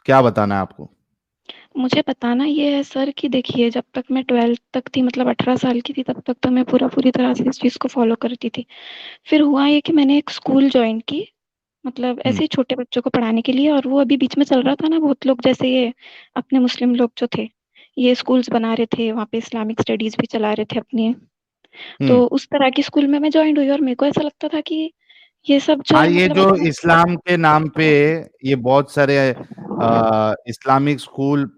क्या बताना है आपको? मुझे बताना ये है सर कि देखिए, जब तक मैं 12th तक थी, मतलब 18 साल की थी, तब तक तो मैं पूरी तरह से इस चीज़ को फ़ॉलो करती थी। फिर हुआ ये कि मैंने एक स्कूल जॉइन की, मतलब हम्म। ऐसे ही छोटे बच्चों को पढ़ाने के लिए, और वो अभी बीच में चल रहा था ना, बहुत लोग जैसे ये अपने मुस्लिम लोग जो थे, ये स्कूल्स बना रहे थे, वहाँ पे इस्लामिक स्टडीज़ भी चला रहे थे अपनी। हम्म। तो उस तरह की स्कूल में मैं जॉइन हुई और मेरे को ऐसा लगता था कि ये सब जो हाँ, है ये मतलब जो अच्छा। इस्लाम के नाम पे ये बहुत सारे इस्लामिक स्कूल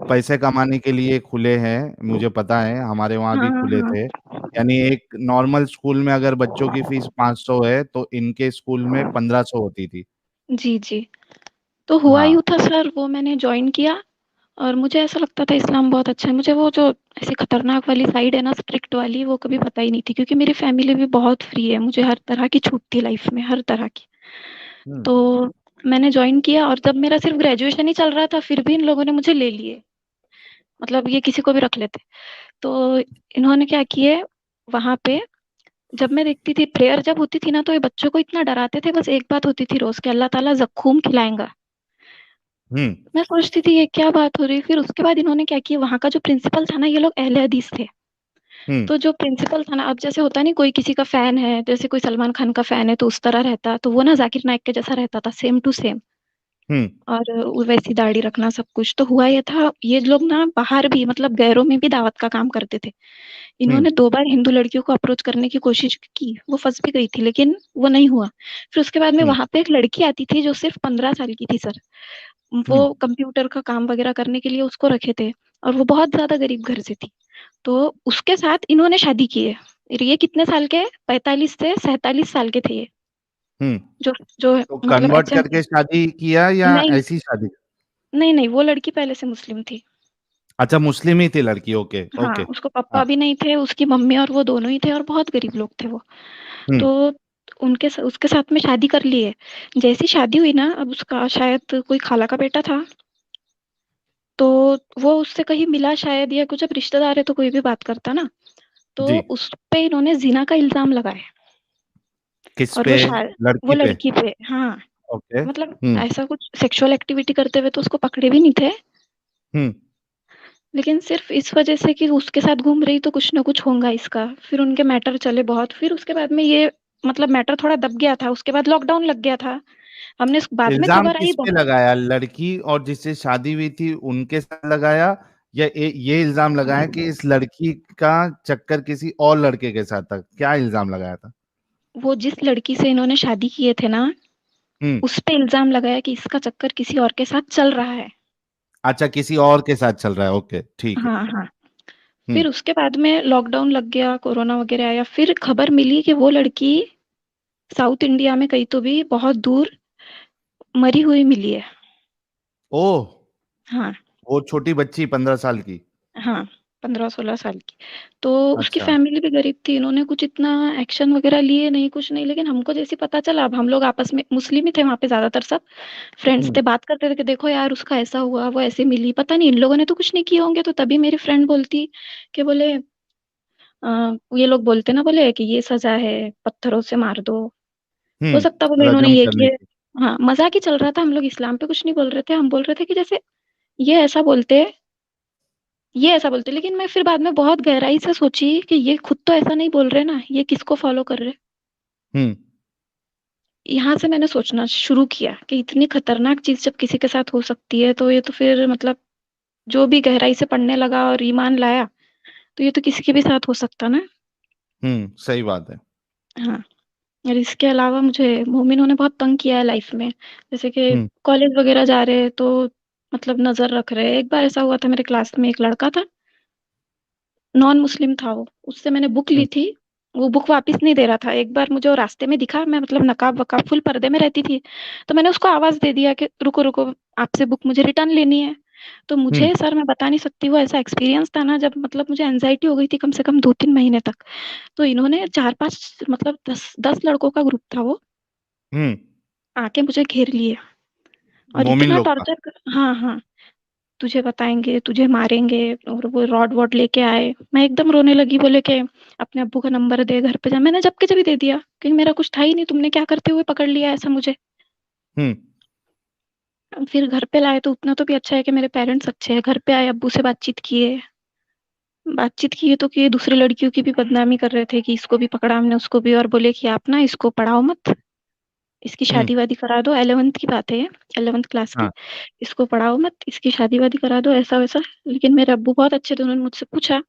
पैसे कमाने के लिए खुले हैं, मुझे पता है, हमारे वहाँ हाँ, भी खुले थे। हाँ। यानी एक नॉर्मल स्कूल में अगर बच्चों की फीस 500 है तो इनके स्कूल में 1500 होती थी। जी, जी। तो हुआ हाँ। यूँ था सर, वो मैंने जॉइन किया और मुझे ऐसा लगता था इस्लाम बहुत अच्छा है। मुझे वो जो ऐसी खतरनाक वाली साइड है ना, स्ट्रिक्ट वाली, वो कभी पता ही नहीं थी, क्योंकि मेरी फैमिली भी बहुत फ्री है। मुझे हर तरह की छूट थी लाइफ में, हर तरह की। हम्म। तो मैंने जॉइन किया और जब मेरा सिर्फ ग्रेजुएशन ही चल रहा था, फिर भी इन लोगों ने मुझे ले लिए। मतलब ये किसी को भी रख लेते। तो इन्होंने क्या किए, वहाँ पे जब मैं देखती थी प्रेयर जब होती थी ना, तो ये बच्चों को इतना डराते थे। बस एक बात होती थी रोज के, अल्लाह ताला ज़क्कूम खिलाएगा। हम्म। मैं सोचती थी ये क्या बात हो रही। फिर उसके बाद इन्होंने क्या किया, वहाँ का जो प्रिंसिपल था ना, ये लोग अहले हदीस थे। हम्म। तो जो प्रिंसिपल था ना, अब जैसे होता नहीं, कोई किसी का फैन है, जैसे कोई सलमान खान का फैन है तो उस तरह रहता, तो वो ना जाकिर नाइक के जैसा रहता था, सेम टू सेम। हम्म। और वो वैसी दाढ़ी रखना सब कुछ। तो हुआ ये था, ये लोग ना बाहर भी, मतलब गैरों में भी दावत का काम करते थे। हम्म। इन्होंने 2 बार हिंदू लड़कियों को अप्रोच करने की कोशिश की, वो फंस भी गई थी, लेकिन वो नहीं हुआ। फिर उसके बाद में हम्म। वहां पे एक लड़की आती थी जो सिर्फ 15 साल की थी सर। हम्म। वो कंप्यूटर का काम वगैरह करने के लिए उसको रखे थे, और वो बहुत ज्यादा गरीब घर से थी। तो उसके साथ इन्होंने शादी की है। ये कितने साल के, 45 से 47 साल के थे ये, हम्म। जो तो मतलब कन्वर्ट एचएम थे। करके शादी किया या नहीं, ऐसी शादी? नहीं, नहीं, वो लड़की पहले से मुस्लिम थी। अच्छा, मुस्लिम ही थी लड़की, ओके हाँ, ओके। उसको हाँ। पापा भी नहीं थे, उसकी मम्मी और वो दोनों ही थे, और बहुत गरीब लोग थे वो। हम्म। तो उसके साथ में शादी कर ली है। जैसी शादी हुई ना, अब उसका शायद कोई खाला का बेटा था, तो वो उससे कहीं मिला शायद, या कुछ, अब रिश्तेदार है तो कोई भी बात करता ना। तो जी। उस पे इन्होंने जिना का इल्जाम लगाया। किस और पे? वो शायद, वो लड़की पे? लड़की पे, हाँ। ओके। मतलब हम्म। ऐसा कुछ सेक्सुअल एक्टिविटी करते हुए तो उसको पकड़े भी नहीं थे, हम्म। लेकिन सिर्फ इस वजह से कि उसके साथ घूम रही तो कुछ ना कुछ होगा इसका। फिर उनके मैटर चले बहुत। फिर उसके बाद में ये, मतलब मैटर थोड़ा दब गया था, उसके बाद लॉकडाउन लग गया था। हमने बाद में इल्जाम खबर आई किस पे लगाया, लड़की और जिससे शादी हुई थी उनके साथ लगाया, या ये इल्जाम लगाया कि इस लड़की का चक्कर किसी और लड़के के साथ था? क्या इल्जाम लगाया था? वो जिस लड़की से इन्होंने शादी किए थे ना, हम्म। उस पे इल्जाम लगाया कि इसका चक्कर किसी और के साथ चल रहा है। अच्छा, किसी और के साथ चल रहा है, ओके ठीक है। हाँ, हाँ। हम्म। फिर उसके बाद में लॉकडाउन लग गया, कोरोना वगैरह आया, फिर खबर मिली कि वो लड़की साउथ इंडिया में कहीं तो भी बहुत दूर मरी हुई मिली है। ओह। हाँ, वो छोटी बच्ची 15 साल की? हाँ, 15-16 साल की। तो उसकी अच्छा। फैमिली भी गरीब थी, इन्होंने कुछ इतना एक्शन वगैरह लिए नहीं, कुछ नहीं। लेकिन हमको जैसे पता चला, अब हम लोग आपस में, मुस्लिम ही थे वहाँ पे ज्यादातर सब, फ्रेंड्स हम्म। थे, बात करते थे कि देखो यार उसका ऐसा हुआ, वो ऐसे मिली, पता नहीं इन लोगों ने तो कुछ नहीं किए होंगे। तो तभी मेरी फ्रेंड बोलती कि बोले, ये लोग बोलते ना, बोले कि ये सजा है, पत्थरों से मार दो। हो सकता बोले इन्होंने रजम ये करने किए। की। हाँ, मजाक ही चल रहा था, हम लोग इस्लाम पे कुछ नहीं बोल रहे थे। हम बोल रहे थे कि जैसे ये ऐसा बोलते, ये ऐसा बोलते। लेकिन मैं फिर बाद में बहुत गहराई से सोची कि ये खुद तो ऐसा नहीं बोल रहे ना, ये किसको फॉलो कर रहे। हम्म। यहाँ से मैंने सोचना शुरू किया कि इतनी खतरनाक चीज जब किसी के साथ हो सकती है, तो ये तो फिर मतलब, जो भी गहराई से पढ़ने लगा और ईमान लाया, तो ये तो किसी के भी साथ हो सकता ना। सही बात है। हाँ। और इसके अलावा मुझे मोमिनों ने बहुत तंग किया है लाइफ में। जैसे कि हम्म। कॉलेज वगैरह जा रहे हैं तो मतलब नजर रख रहे हैं। एक बार ऐसा हुआ था, मेरे क्लास में एक लड़का था, नॉन मुस्लिम था वो, उससे मैंने बुक ली हम्म। थी। वो बुक वापस नहीं दे रहा था। एक बार मुझे वो रास्ते में दिखा, मैं मतलब नकाब वकाब फुल पर्दे में रहती थी, तो मैंने उसको आवाज दे दिया कि रुको रुको, आपसे बुक मुझे रिटर्न लेनी है। तो हम्म। मुझे सर, मैं बता नहीं सकती, वो ऐसा एक्सपीरियंस था ना, जब मतलब मुझे एंजाइटी हो गई थी कम से कम 2-3 महीने तक। तो इन्होंने 4-5, मतलब 10-10 लड़कों का ग्रुप था वो, हम्म। आके मुझे घेर लिए और मोमिन इतना लोग का? टॉर्चर कर, हाँ, हाँ, तुझे बताएंगे, तुझे मारेंगे। और वो रॉड वॉड लेके आए। मैं एकदम रोने लगी, बोले कि अपने अब्बू का नंबर दे, घर पे जा। मैंने जब के जब ही दे दिया, क्योंकि मेरा कुछ था ही नहीं, तुमने क्या करते हुए पकड़ लिया ऐसा मुझे। हम्म। फिर घर पे लाए तो उतना तो भी अच्छा है कि मेरे पेरेंट्स अच्छे हैं। घर पे आए, अब्बू से बातचीत किए तो कि दूसरी लड़कियों की भी बदनामी कर रहे थे कि इसको भी पकड़ा हमने, उसको भी, और बोले कि आप ना इसको पढ़ाओ मत, इसकी हुँ, शादी वादी करा दो। 11th की बात है ये, 11th क्लास की। हाँ, इसको पढ़ाओ मत, इसकी शादी वादी करा दो, ऐसा वैसा। लेकिन मेरे अब्बू बहुत अच्छे थे, उन्होंने मुझसे पूछा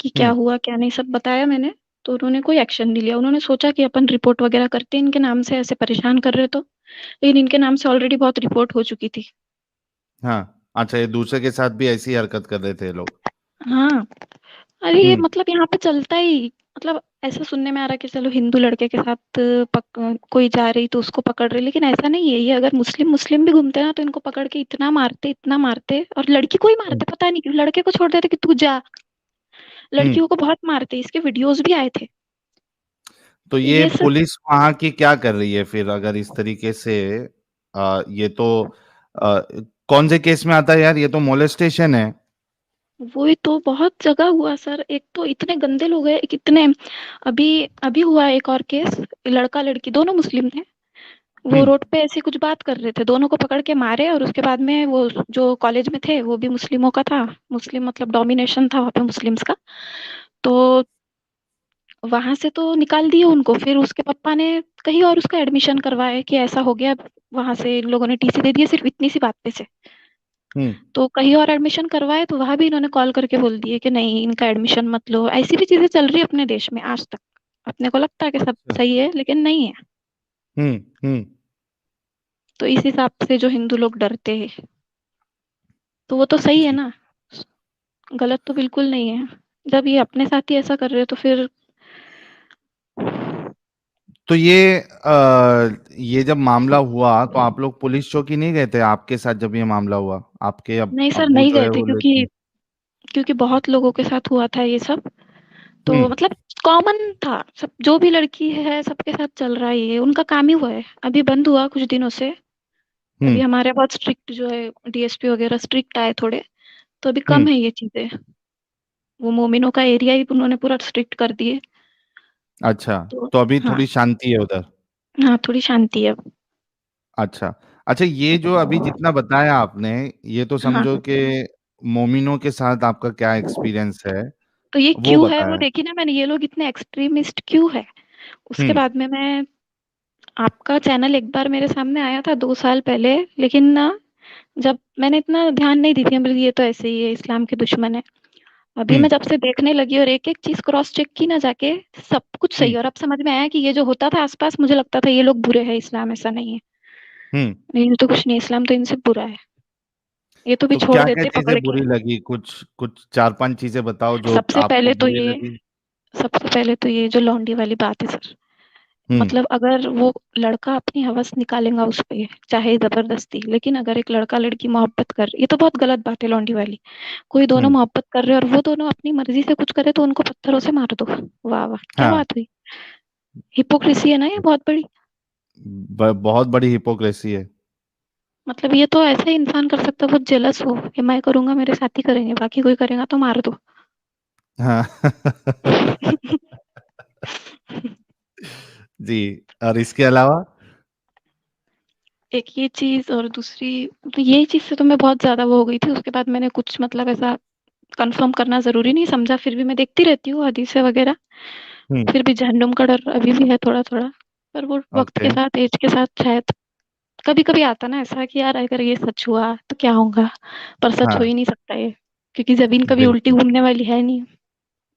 कि क्या हुँ, हुआ क्या नहीं, सब बताया मैंने। तो उन्होंने कोई एक्शन नहीं लिया। उन्होंने सोचा कि अपन रिपोर्ट वगैरह करते हैं, इनके नाम से ऐसे परेशान कर रहे तो। लेकिन इनके नाम से ऑलरेडी बहुत रिपोर्ट हो चुकी थी। हाँ। अच्छा, ये दूसरे के साथ भी ऐसी हरकत कर रहे थे ये लोग? हाँ। अरे ये हुँ, मतलब यहाँ पे चलता ही, मतलब ऐसा सुनने में आ रहा है कि चलो हिंदू लड़के के साथ कोई जा रही तो उसको पकड़ रही, लेकिन ऐसा नहीं है। ये अगर मुस्लिम मुस्लिम भी घूमते ना तो इनको पकड़ के इतना मारते, और लड़की को ही हुँ, मारते, पता नहीं क्यों लड़के को छोड़ देते कि तू जा। हुँ। लड़कियों को बहुत मारते, इसके वीडियोस भी आए थे। तो तो ये ये सब पुलिस वहाँ की क्या कर रही है फिर, अगर इस तरीके से ये तो अ, कौन से केस में आता है यार? ये तो मोलेस्टेशन है। वही तो बहुत जगह हुआ सर। एक तो इतने गंदे लोग हैं, एक इतने, अभी अभी हुआ एक और केस, लड़का लड़की दोनों मुस्लिम थे। वो हुँ, रोड पे ऐसी कुछ बात कर रहे थे, दोनों को पकड़ के मारे, और उसके बाद में वो जो कॉलेज में थे वो भी मुस्लिमों का था। मुस्लिम मतलब डोमिनेशन था वहाँ पे मुस्लिम्स का। तो वहां से तो निकाल दिए उनको। फिर उसके पापा ने कहीं और उसका एडमिशन करवाया कि ऐसा हो गया। वहां से इन लोगों ने टीसी दे दिए सिर्फ इतनी सी बात पे से। हुँ। तो कहीं और एडमिशन करवाए तो वहां भी इन्होंने कॉल करके बोल दिए कि नहीं, इनका एडमिशन मत लो। ऐसी भी चीजें चल रही है अपने देश में आज तक। अपने को लगता है कि सब अच्छा। सही है, लेकिन नहीं है। हुँ, हुँ। तो इस हिसाब से जो हिंदू लोग डरते हैं, तो वो तो सही है जी। ना। गलत तो बिल्कुल नहीं है। जब ये अपने साथ ही ऐसा कर रहे हो तो फिर। तो ये जब मामला हुआ तो आप लोग पुलिस चौकी नहीं गए थे आपके साथ जब ये मामला हुआ? आपके नहीं सर, अब्बू नहीं जो गए है थे, वो क्योंकि लेके क्योंकि बहुत लोगों के साथ हुआ था ये सब। तो हुँ, मतलब कॉमन था, सब जो भी लड़की है सबके साथ चल रहा है, ये उनका काम ही हुआ है। अभी बंद हुआ कुछ दिनों से। हुँ, अभी हमारे बहुत स्ट्रिक्ट जो है, डीएसपी वगैरह स्ट्रिक्ट आए थोड़े, तो अभी हुँ। कम है ये चीजें। वो मोमिनों का एरिया ही उन्होंने पूरा स्ट्रिक्ट कर दिए। अच्छा, तो तो अभी हाँ। थोड़ी शांति है उधर। हाँ, थोड़ी शांति है अब। अच्छा। अच्छा, ये जो अभी जितना बताया आपने, ये तो हाँ। समझो कि मोमिनों के साथ आपका क्या एक्सपीरियंस है, तो ये वो क्यों है वो बताया। देखी ना मैंने, ये लोग इतने एक्सट्रीमिस्ट क्यों है। उसके हुँ, बाद में मैं, आपका चैनल एक बार मेरे सामने आया था 2 साल पहले, लेकिन ना जब मैंने इतना ध्यान नहीं दी थी, मतलब ये तो ऐसे ही है, इस्लाम के दुश्मन है। अभी हुँ, मैं जब से देखने लगी और एक एक चीज क्रॉस चेक की ना जाके, सब कुछ सही हुँ, है। और अब समझ में आया कि ये जो होता था आसपास, मुझे लगता था ये लोग बुरे हैं, इस्लाम ऐसा नहीं है। हुँ। नहीं, ये तो कुछ नहीं, इस्लाम तो इनसे बुरा है। ये तो भी तो छोड़ क्या-क्या देते चीज़ें पकड़ के। बुरी लगी? कुछ कुछ 4-5 चीज़ें बताओ जो सबसे आपको पहले तो बुरी ये लगी? सबसे पहले तो ये जो लौंडी वाली बात है सर। हुँ, मतलब अगर वो लड़का अपनी हवस निकालेगा उस पे, चाहे जबरदस्ती, लेकिन अगर एक लड़का लड़की मोहब्बत कर, ये तो बहुत गलत बात है लौंडी वाली। कोई दोनों हुँ। मोहब्बत कर रहे हैं और वो दोनों अपनी मर्जी से कुछ करे तो उनको पत्थरों से मार दो। वाह वाह, क्या हाँ, बात हुई। हिपोक्रेसी है ना ये बहुत बड़ी। बहुत बड़ी हिपोक्रेसी है। मतलब ये तो ऐसा ही इंसान कर सकता है, बहुत जेलस हो कि मैं करूंगा मेरे साथी करेंगे, बाकी कोई करेगा तो मार दो। हाँ। जी, और इसके अलावा? एक ये चीज, और दूसरी, तो यही चीज से तो मैं बहुत ज्यादा वो हो गई थी। उसके बाद मैंने कुछ मतलब ऐसा कंफर्म करना जरूरी नहीं समझा, फिर भी मैं देखती रहती हूँ हदीसें वगैरह। हुँ, फिर भी जहन्नुम का डर अभी भी है थोड़ा थोड़ा। पर वो वक्त ओके। के साथ, एज के साथ शायद कभी कभी आता ना ऐसा कि यार अगर ये सच हुआ तो क्या होगा। पर सच हो हाँ, ही नहीं सकता ये, क्योंकि जमीन कभी उल्टी बिल्कुल, घूमने वाली है नहीं,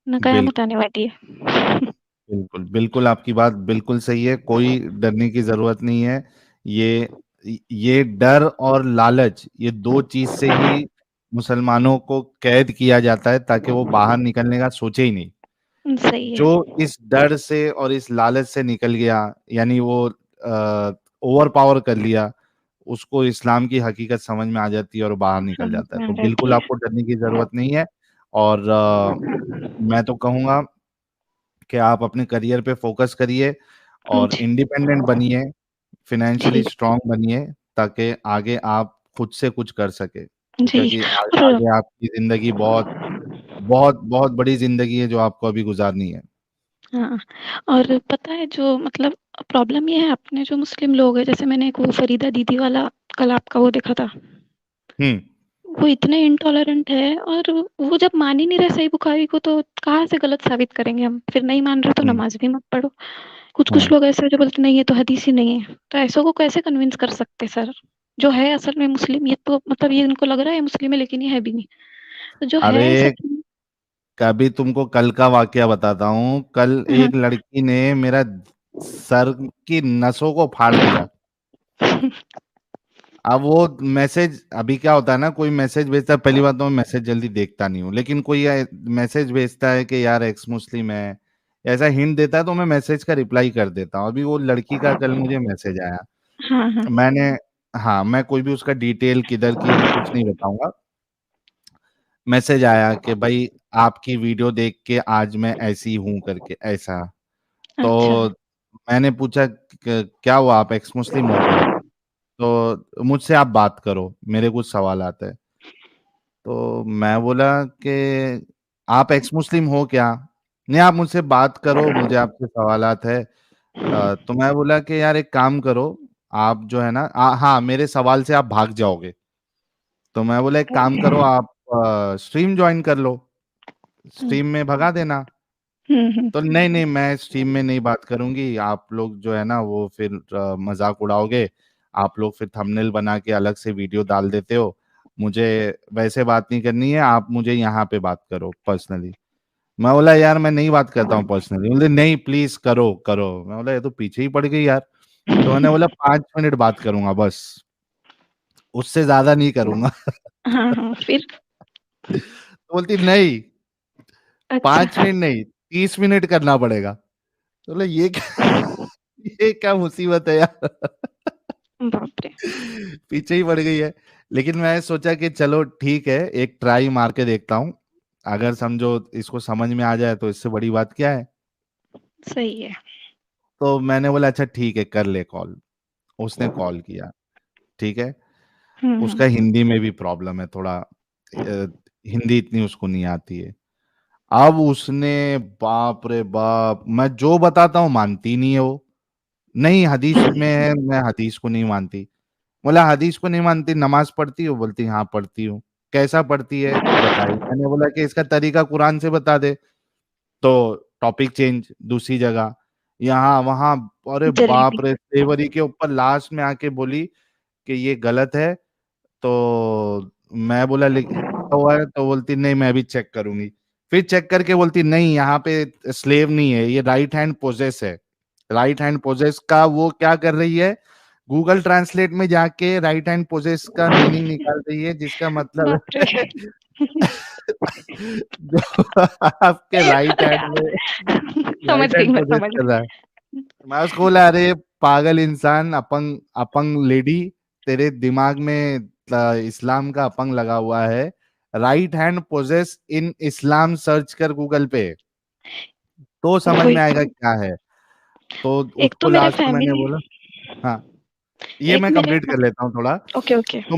ना कयामत बिल्कुल, आने वाली है। बिल्कुल, बिल्कुल आपकी बात बिल्कुल सही है, कोई डरने की ज़रूरत नहीं है। ये ये डर और लालच, ये 2 चीज़ से ही मुसलमानों को कैद किया जाता है ताकि वो बाहर निकलने का सोचे ही नहीं। सही है। जो इस डर से और इस लालच से निकल गया, यानी वो ओवर पावर कर लिया, उसको इस्लाम की हकीकत समझ में आ जाती है और बाहर निकल समझ जाता है। में आ तो जाती बिल्कुल है। आपको डरने की ज़रूरत नहीं है। और मैं तो कहूँगा कि आप अपने करियर पे फ़ोकस करिए और जी। इंडिपेंडेंट बनिए, फाइनेंशियली ठीक। स्ट्रॉन्ग बनिए, ताकि आगे आप खुद से कुछ कर सकें। जी। क्योंकि और आगे आपकी ज़िंदगी बहुत, बहुत, बहुत बड़ी ज़िंदगी है जो आपको अभी गुज़ारनी है। हाँ, और पता है जो मतलब प्रॉब्लम ये है, अपने जो मुस्लिम लोग हैं, जैसे मैंने एक वो फरीदा दीदी वाला कल आपका वो देखा था, वो इतने इंटॉलरेंट है, और वो जब मान ही नहीं रहे सही बुखारी को, तो कहाँ से गलत साबित करेंगे हम? फिर नहीं मान रहे तो हम्म। नमाज भी मत पढ़ो। कुछ-कुछ हाँ। लोग ऐसे हैं जो बोलते नहीं ये तो हदीस ही नहीं है। तो ऐसों को कैसे कन्विंस कर सकते हैं सर? जो है असल में मुस्लिम, ये तो मतलब ये इनको लग रहा है मुस्लिम है, लेकिन ये है भी नहीं। तो जो है अरे, सच में। कभी तुमको कल का वाकया बताता हूँ। कल हाँ। एक लड़की ने मेरा सर की नसों को फाड़ दिया। अब वो मैसेज, अभी क्या होता है ना, कोई मैसेज भेजता है, पहली बात तो मैं मैसेज जल्दी देखता नहीं हूँ, लेकिन कोई मैसेज भेजता है कि यार एक्स मुस्लिम है, ऐसा हिंट देता है, तो मैं मैसेज का रिप्लाई कर देता हूँ। अभी वो लड़की का कल मुझे मैसेज आया। हाँ, हाँ। मैंने, हाँ, मैं कोई भी उसका डिटेल किधर की है वो कुछ नहीं बताऊंगा। मैसेज आया कि भाई आपकी वीडियो देख के आज मैं ऐसी हूं करके ऐसा। तो अच्छा। मैंने पूछा क्या हुआ, आप एक्स मुस्लिम हो क्या? तो मुझसे आप बात करो, मेरे कुछ सवाल आते हैं। तो मैं बोला कि आप एक्स मुस्लिम हो क्या? नहीं, आप मुझसे बात करो, मुझे आपसे सवालात है। तो मैं बोला कि यार एक काम करो, आप जो है ना, हाँ, मेरे सवाल से आप भाग जाओगे। तो मैं बोला एक काम करो, आप स्ट्रीम ज्वाइन कर लो, हुँ, स्ट्रीम में भगा देना। हुँ, हुँ। तो नहीं नहीं, मैं स्ट्रीम में नहीं बात करूंगी, आप लोग जो है ना वो फिर मजाक उड़ाओगे, आप लोग फिर थंबनेल बना के अलग से वीडियो डाल देते हो। मुझे वैसे बात नहीं करनी है, आप मुझे यहाँ पे बात करो पर्सनली। मैं बोला यार मैं नहीं बात करता हूँ पर्सनली। बोले नहीं प्लीज करो करो। मैं बोला ये तो पीछे ही पड़ गई यार। तो मैंने बोला 5 मिनट बात करूंगा बस, उससे ज्यादा नहीं करूंगा। हाँ, हाँ, फिर? तो बोलती नहीं, अच्छा। 5 मिनट नहीं, 30 मिनट करना पड़ेगा। तो बोले ये क्या, ये क्या मुसीबत है यार। बाप रे! पीछे ही पड़ गई है। लेकिन मैं सोचा कि चलो ठीक है, एक ट्राई मार के देखता हूँ, अगर समझो इसको समझ में आ जाए तो इससे बड़ी बात क्या है। सही है। तो मैंने बोला अच्छा ठीक है, कर ले कॉल। उसने कॉल किया, ठीक है। हुँ, हुँ। उसका हिंदी में भी प्रॉब्लम है थोड़ा, हिंदी इतनी उसको नहीं आती है। अब उसने, बाप रे बाप, मैं जो बताता हूँ मानती नहीं है वो। नहीं हदीस में है, मैं हदीस को नहीं मानती। बोला हदीस को नहीं मानती, नमाज पढ़ती हो? बोलती हाँ पढ़ती हूँ। कैसा पढ़ती है बताई। मैंने बोला कि इसका तरीका कुरान से बता दे। तो टॉपिक चेंज, दूसरी जगह, यहाँ वहां। अरे जलेबी। बाप रे, तेवरी के ऊपर लास्ट में आके बोली कि ये गलत है। तो मैं बोला लिखा हुआ है? तो बोलती नहीं मैं भी चेक करूंगी। फिर चेक करके बोलती नहीं, यहाँ पे स्लेव नहीं है, ये राइट हैंड पोजेस है। राइट हैंड पोजेस का वो क्या कर रही है, गूगल ट्रांसलेट में जाके राइट हैंड पोजेस का मीनिंग निकाल रही है, जिसका मतलब बाप रे! है जो आपके राइट हैंड में समझ राइट गई, हैंड मैं पोजेस समझ कर रहा है। गई। मैं उसको बोला अरे पागल इंसान, अपंग अपंग लेडी, तेरे दिमाग में इस्लाम का अपंग लगा हुआ है। राइट हैंड पोजेस इन इस्लाम सर्च कर गूगल पे, तो समझ वही में आएगा तो। क्या है। तो एक तो उसको मेरे लास्ट में मैंने फैमिली बोला, हाँ, ये एक मैं मेरे कंप्लीट कर मतलब लेता हूँ थोड़ा। Okay, okay. तो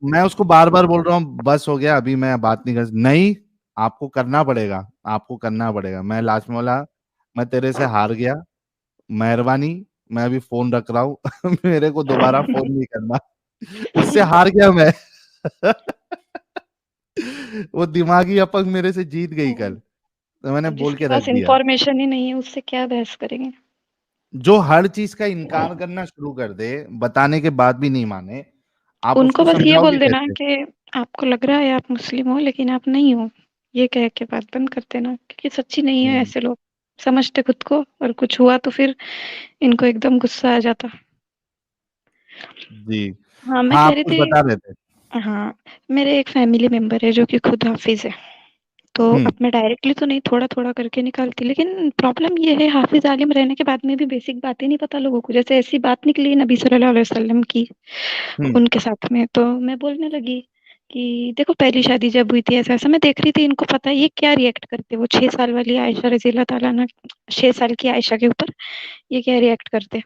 मैं उसको बार बार बोल रहा हूँ बस हो गया, अभी मैं बात नहीं कर, नहीं आपको करना पड़ेगा, आपको करना पड़ेगा। मैं लास्ट में बोला मैं तेरे से हार गया, मेहरबानी, मैं अभी फोन रख रहा हूँ मेरे को दोबारा फोन नहीं करना। उससे हार गया मैं वो दिमागी अपंग मेरे से जीत गई कल। तो मैंने अब बोल जिसके के रख पास दिया। इन्फॉर्मेशन ही नहीं है, उससे क्या बहस करेंगे? जो हर चीज का इनकार करना शुरू कर दे, बताने के बाद भी नहीं माने, आप उनको उसको बस ये समझाओगे बोल देना कैसे? कि आपको लग रहा है आप मुस्लिम हो, लेकिन आप नहीं हो। ये कह के बात बंद कर देना, क्योंकि सच्ची नहीं है हम्म। ऐसे लोग। समझते खुद को, और कुछ हुआ तो फिर इनको एकदम गुस्सा आ जाता। जी। हाँ, मैं हाँ कह आप रही कुछ थी। बता रहे थे। हाँ, मेरे एक फैमिली मेंबर है जो कि खुद हाफ़िज़ है। तो हम्म। अब मैं डायरेक्टली तो नहीं, थोड़ा-थोड़ा करके निकालती, लेकिन प्रॉब्लम ये है हाफ़िज़ आलिम रहने के बाद में भी बेसिक बातें नहीं पता लोगों को। जैसे ऐसी बात निकली नबी सल्लल्लाहु अलैहि वसल्लम की हम्म। उनके साथ में, तो मैं बोलने लगी कि देखो पहली शादी जब हुई थी ऐसा-ऐसा, मैं देख रही थी इनको पता है ये क्या रिएक्ट करते। वो 6 साल वाली आयशा रज़ी अल्लाह ताला अन्हा, 6 साल की आयशा के ऊपर ये क्या रिएक्ट करते।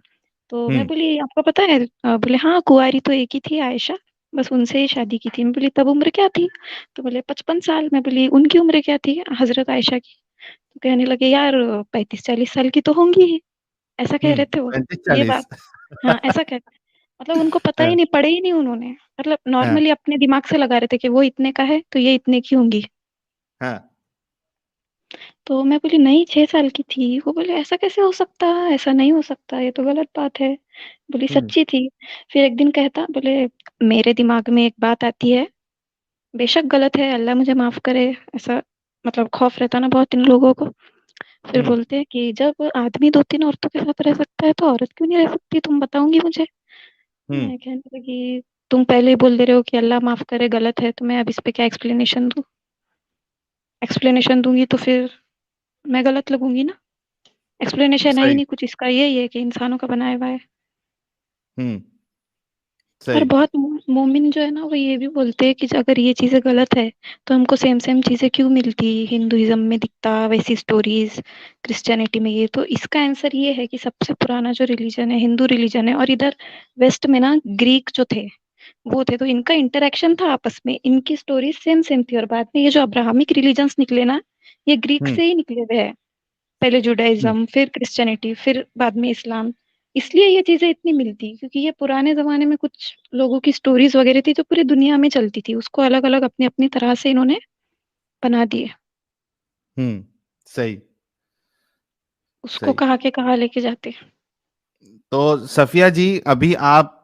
तो मैं हम्म। बोली आपको पता है? बोले हाँ, कुँवारी तो एक ही थी आयशा, बस उनसे ही शादी की थी। मैं बोली तब उम्र क्या थी? तो बोले 55 साल। मैं बोली उनकी उम्र क्या थी हज़रत आयशा की? तो कहने लगे यार 35-40 साल की तो होंगी ही, ऐसा कह रहे थे वो। पैंतीस ये चालीस बात, हाँ, ऐसा कह मतलब उनको पता ही हाँ, नहीं, पढ़े ही नहीं उन्होंने, मतलब हाँ, नॉर्मली अपने दिमाग से लगा रहे थे कि वो इतने का है तो ये इतने की होंगी। हाँ, तो मैं बोली नहीं, 6 साल की थी। वो बोले ऐसा कैसे हो सकता, ऐसा नहीं हो सकता, ये तो गलत बात है। बोली हम्म, सच्ची थी। फिर एक दिन कहता, बोले मेरे दिमाग में एक बात आती है, बेशक गलत है, अल्लाह मुझे माफ करे, ऐसा मतलब खौफ रहता ना बहुत इन लोगों को। फिर हम्म, बोलते हैं कि जब आदमी 2-3 औरतों के साथ रह सकता है तो औरत क्यों नहीं रह सकती, तुम बताऊंगी मुझे। हम्म, मैं कहने लगी तुम पहले ही बोल दे रहे हो कि अल्लाह माफ करे गलत है, तो मैं अब इस पे क्या एक्सप्लेनेशन दूं, एक्सप्लेनेशन दूंगी तो फिर मैं गलत लगूंगी ना। एक्सप्लेनेशन है ही सही, नहीं कुछ, इसका यही है कि इंसानों का बनाया हुआ है। हम्म, और सही, बहुत मोमिन जो है ना वो ये भी बोलते हैं कि अगर ये चीजें गलत है तो हमको सेम सेम चीजें क्यों मिलती, हिंदुइज्म में दिखता वैसी स्टोरीज, क्रिश्चियनिटी में ये। तो इसका आंसर ये है कि सबसे पुराना जो रिलीजन है हिंदू रिलीजन है, और इधर वेस्ट में ना ग्रीक जो थे वो थे, तो इनका इंटरेक्शन था आपस में, इनकी स्टोरीज सेम सेम थी। और बाद में ये जो अब्राहमिक रिलीजन्स निकले ना, ये ग्रीक हम्म, से ही निकले हुए हैं। पहले हम्म, जुडाइज्म, फिर क्रिश्चियनिटी, फिर बाद में इस्लाम। इसलिए ये चीजें इतनी मिलती, क्योंकि ये पुराने जमाने में कुछ लोगों की स्टोरीज वगैरह थी जो पूरी दुनिया में चलती थी, उसको अलग अलग अपनी अपनी तरह से इन्होंने बना दिए, सही, उसको सही। कहा के कहा लेके जाते। तो सफिया जी, अभी आप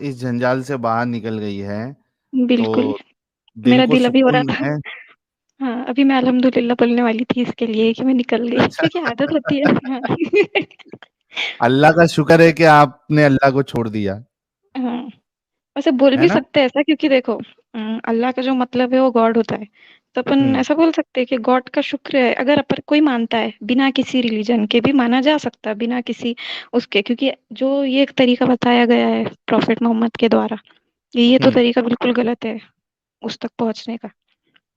इस जंजाल से बाहर निकल गई हैं, बिल्कुल। तो दिल मेरा को दिल अभी हो रहा सुकून था। है। हाँ, अभी मैं अल्हम्दुलिल्लाह बोलने वाली थी इसके लिए कि मैं निकल गई, अच्छा, क्योंकि आदत होती है। हाँ। अल्लाह का शुक्र है कि आपने अल्लाह को छोड़ दिया, हाँ, वैसे बोल है भी ना? सकते हैं ऐसा, क्योंकि देखो अल्लाह का जो मतलब है वो गॉड होता है। तो अपन हम्म, ऐसा बोल सकते हैं कि गॉड का शुक्र है, अगर अपन कोई मानता है बिना किसी रिलीजन के भी माना जा सकता है, बिना किसी उसके, क्योंकि जो ये एक तरीका बताया गया है प्रॉफेट मोहम्मद के द्वारा, ये तो हम्म, तरीका बिल्कुल गलत है उस तक पहुंचने का।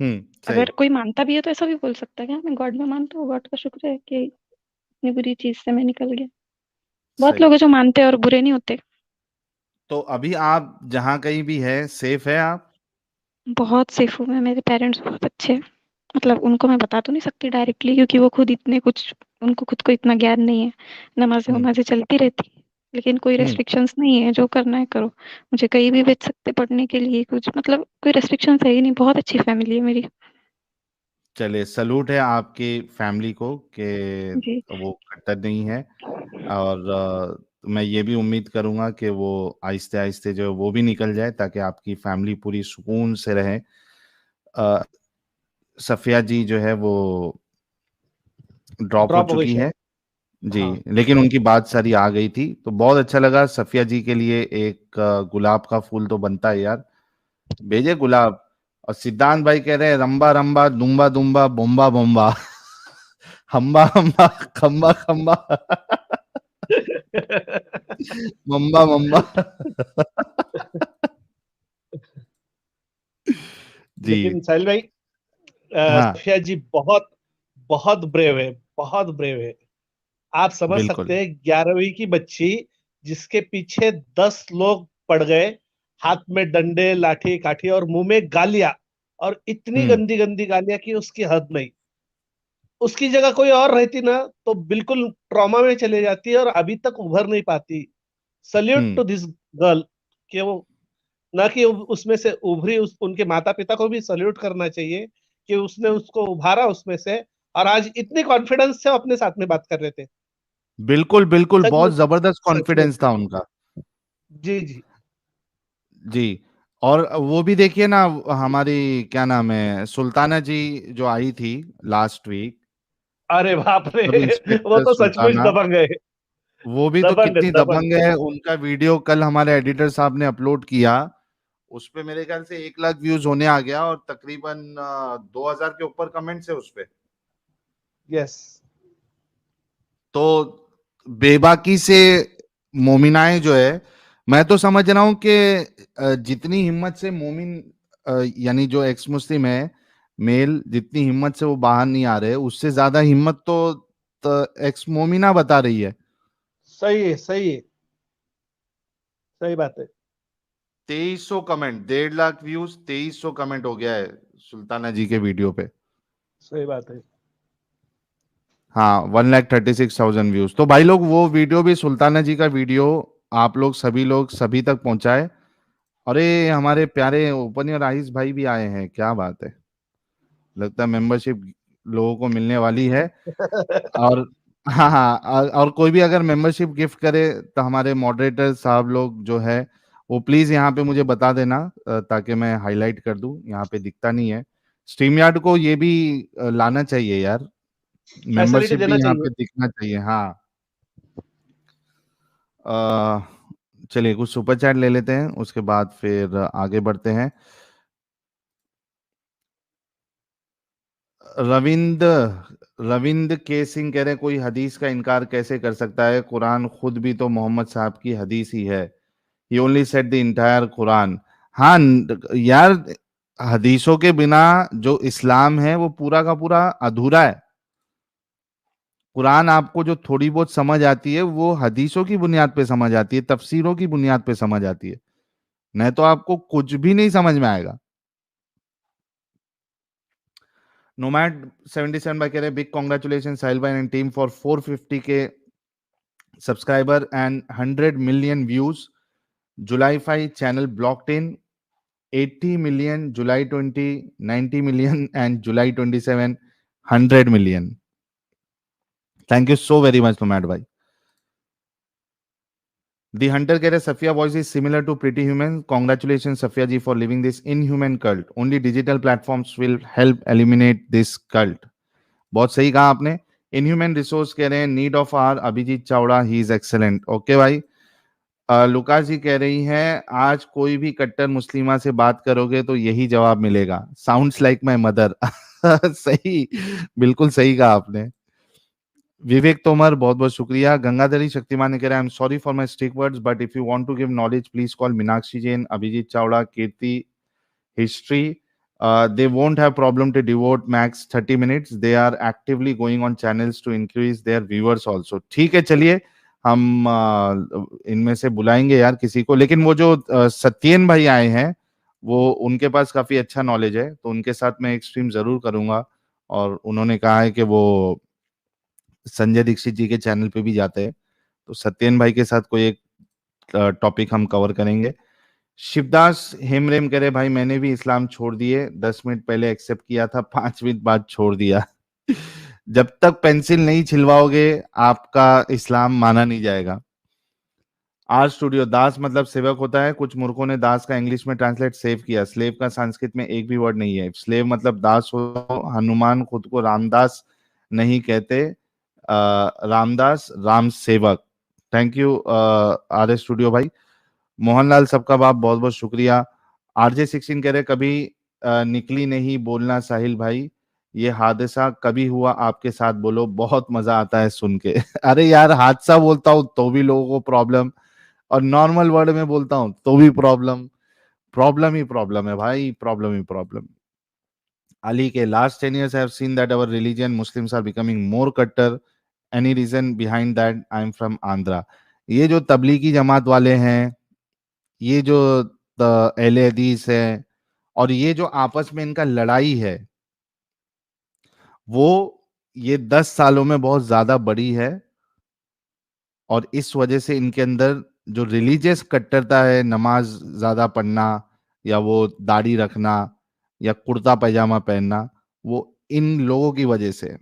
सही, अगर कोई मानता भी है तो ऐसा भी बोल सकता है कि हाँ, मैं गॉड में मानता हूँ, गॉड का शुक्र है कि इतनी बुरी चीज से मैं निकल गया। बहुत सही। लोग हैं जो मानते हैं और बुरे नहीं होते। तो अभी आप जहाँ कहीं भी है, सेफ है आप? बहुत सेफ हूँ मैं, मेरे पेरेंट्स बहुत अच्छे हैं। मतलब उनको मैं बता तो नहीं सकती डायरेक्टली, क्योंकि वो खुद इतने कुछ, उनको खुद को इतना ज्ञान नहीं है। नमाजें हम्म, वमाजें चलती रहती, लेकिन कोई हम्म, रेस्ट्रिक्शंस नहीं है, जो करना है करो। मुझे कहीं भी भेज सकते पढ़ने के लिए, कुछ मतलब कोई रेस्ट्रिक्शंस है ही नहीं, बहुत अच्छी फैमिली है मेरी। चलिए, सलूट है आपकी फैमिली को कि जी। वो कट्टर नहीं है। और मैं ये भी उम्मीद करूंगा कि वो आहिस्ते आहिस्ते जो है वो भी निकल जाए, ताकि आपकी फैमिली पूरी सुकून से रहे। अ, सफिया जी जो है वो ड्रॉप हो ड्रॉप हो गई चुकी शायद। है जी, हाँ। लेकिन उनकी बात सारी आ गई थी, तो बहुत अच्छा लगा। सफिया जी के लिए एक गुलाब का फूल तो बनता है यार, भेजे गुलाब। और सिद्धांत भाई कह रहे हैं रंबा रंबा दुम्बा दुम्बा बोम्बा बोम्बा हम्बा हम्बा खम्बा खम्बा मम्बा मम्बा जी, लेकिन साहिल भाई, हाँ, सफिया जी बहुत बहुत ब्रेव है, बहुत ब्रेव है। आप समझ बिल्कुल, सकते हैं 11वीं की बच्ची जिसके पीछे 10 लोग पड़ गए, हाथ में डंडे लाठी काठी और मुंह में गालियां, और इतनी हम्म, गंदी गंदी गालियां कि उसकी हद नहीं। उसकी जगह कोई और रहती ना तो बिल्कुल ट्रॉमा में चले जाती और अभी तक उभर नहीं पाती। Salute hmm, to this girl, कि वो ना कि उसमें से उभरी, उनके माता पिता को भी सल्यूट करना चाहिए कि उसने उसको उभारा उसमें से, और आज इतने कॉन्फिडेंस से वो अपने साथ में बात कर रहे थे। बिल्कुल बिल्कुल, सच में, बहुत जबरदस्त सच में। कॉन्फिडेंस था उनका। जी जी। जी। और वो भी देखिए ना, हमारी क्या नाम है, सुल्ताना जी जो आई थी लास्ट वीक, अरे बाप रे, सब वो इंस्पेक्टर तो सचमुच सुल्ताना, दबंग है। वो भी तो दबंग है, कितनी दबंग। दबंग है। उनका वीडियो कल हमारे एडिटर साहब ने अपलोड किया, उस पे मेरे ख्याल से 1 लाख व्यूज होने आ गया, और तकरीबन 2,000 के ऊपर कमेंट्स है उस पे। यस। तो बेबाकी से मोमिनाएं जो है, मैं तो समझ रहा हूं कि जितनी हिम्मत से मोमिन, यानी जो एक्स मुस्लिम है मेल, जितनी हिम्मत से वो बाहर नहीं आ रहे, उससे ज्यादा हिम्मत तो एक्स मोमिना बता रही है। सही है, सही है, सही बात है। 2300 कमेंट, 1.5 लाख व्यूज, 2300 कमेंट हो गया है सुल्ताना जी के वीडियो पे। सही बात है। हाँ, 1,36,000 व्यूज। तो भाई लोग, वो वीडियो भी सुल्ताना जी का वीडियो आप लोग सभी तक पहुंचाए। अरे हमारे प्यारे ओपन योर आइज भाई भी आए हैं, क्या बात है, लगता है मेंबरशिप लोगों को मिलने वाली है। और हाँ हाँ, और कोई भी अगर मेंबरशिप गिफ्ट करे तो हमारे मॉडरेटर साहब लोग जो है वो प्लीज यहाँ पे मुझे बता देना, ताकि मैं हाईलाइट कर दूं। यहाँ पे दिखता नहीं है। स्ट्रीम यार्ड को ये भी लाना चाहिए यार, फैसिलिटी मेंबरशिप भी देना यहाँ चाहिए। पे दिखना चाहिए। हाँ, चलिए कुछ सुपर चैट ले लेते हैं, उसके बाद फिर आगे बढ़ते हैं। रविंद्र के सिंह कह रहे हैं, कोई हदीस का इनकार कैसे कर सकता है, कुरान खुद भी तो मोहम्मद साहब की हदीस ही है। He only said the entire Quran. हाँ यार, हदीसों के बिना जो इस्लाम है वो पूरा का पूरा अधूरा है। कुरान आपको जो थोड़ी बहुत समझ आती है वो हदीसों की बुनियाद पे समझ आती है, तफसीरों की बुनियाद पे समझ आती है, नहीं तो आपको कुछ भी नहीं समझ में आएगा। नोमैड 77 भाई कह रहे बिग कांग्रेचुलेशन साहिल भाई एंड टीम फॉर 450 के subscriber and 100 million views. July 5 channel blocked in 80 million, July 20, 90 million, and July 27, 100 million. Thank you so very much, Nomad bhai. The Hunter keh rahe Safia voice is similar to Pretty Human. Congratulations, Safia ji, for living this inhuman cult. Only digital platforms will help eliminate this cult. बहुत सही कहा आपने। Inhuman resource कह रहे हैं need of our Abhijit Chawda, he is excellent. Okay भाई। लुका जी कह रही हैं आज कोई भी कट्टर मुस्लिमा से बात करोगे तो यही जवाब मिलेगा, साउंड्स लाइक माय मदर। सही, बिल्कुल सही कहा आपने। विवेक तोमर बहुत बहुत शुक्रिया। गंगाधरी शक्तिमान ने कह रहा है I am sorry for my strict words but if you want to give knowledge please call Meenakshi Jain, Abhijit Chawda, Kirti history. They won't have problem to devote max 30 minutes. They are actively going on channels to increase their viewers also. ठीक है, चलिए हम इनमें से बुलाएंगे यार किसी को, लेकिन वो जो सत्येन भाई आए हैं वो उनके पास काफी अच्छा नॉलेज है, तो उनके साथ मैं एक स्ट्रीम जरूर करूंगा। और उन्होंने कहा है कि वो संजय दीक्षित जी के चैनल पे भी जाते हैं, तो सत्येन भाई के साथ कोई एक टॉपिक हम कवर करेंगे। शिवदास हेमरेम कह रहे भाई मैंने भी इस्लाम छोड़ दिए, 10 मिनट पहले एक्सेप्ट किया था, 5 मिनट बाद छोड़ दिया। जब तक पेंसिल नहीं छिलवाओगे आपका इस्लाम माना नहीं जाएगा। आर स्टूडियो, दास मतलब सेवक होता है, कुछ मूर्खों ने दास का इंग्लिश में ट्रांसलेट सेव किया, स्लेव का संस्कृत में एक भी वर्ड नहीं है। स्लेव मतलब दास हो। हनुमान खुद को रामदास नहीं कहते, रामदास राम सेवक। थैंक यू आर स्टूडियो भाई। मोहनलाल सबका बाप बहुत बहुत शुक्रिया। आरजे 16 कह रहे कभी निकली नहीं बोलना साहिल भाई, ये हादसा कभी हुआ आपके साथ, बोलो बहुत मजा आता है सुन के। अरे यार हादसा बोलता हूं तो भी लोगों को प्रॉब्लम, और नॉर्मल वर्ड में बोलता हूं तो भी प्रॉब्लम। प्रॉब्लम ही प्रॉब्लम है भाई, प्रॉब्लम ही प्रॉब्लम। अली के last 10 years I have seen that our religion Muslims are becoming more कट्टर, any reason behind that? I am from Andhra। ये जो तबलीगी जमात वाले हैं, ये जो अहले हदीस है, और ये जो आपस में इनका लड़ाई है वो ये 10 सालों में बहुत ज्यादा बड़ी है, और इस वजह से इनके अंदर जो रिलीजियस कट्टरता है, नमाज ज्यादा पढ़ना या वो दाढ़ी रखना या कुर्ता पैजामा पहनना, वो इन लोगों की वजह से।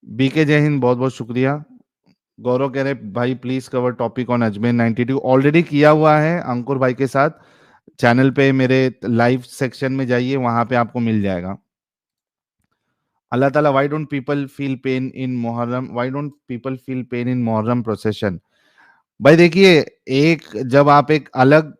बीके जय हिंद, बहुत बहुत शुक्रिया। गौरव कह रहे भाई please cover topic on Ajmer 92, already किया हुआ है अंकुर भाई के साथ। चैनल पे मेरे लाइव सेक्शन में जाइए, वहां पे आपको मिल जाएगा। अल्लाह ताला, why don't people feel pain in Muharram, why don't people feel pain in Muharram procession. भाई देखिए, एक जब आप एक अलग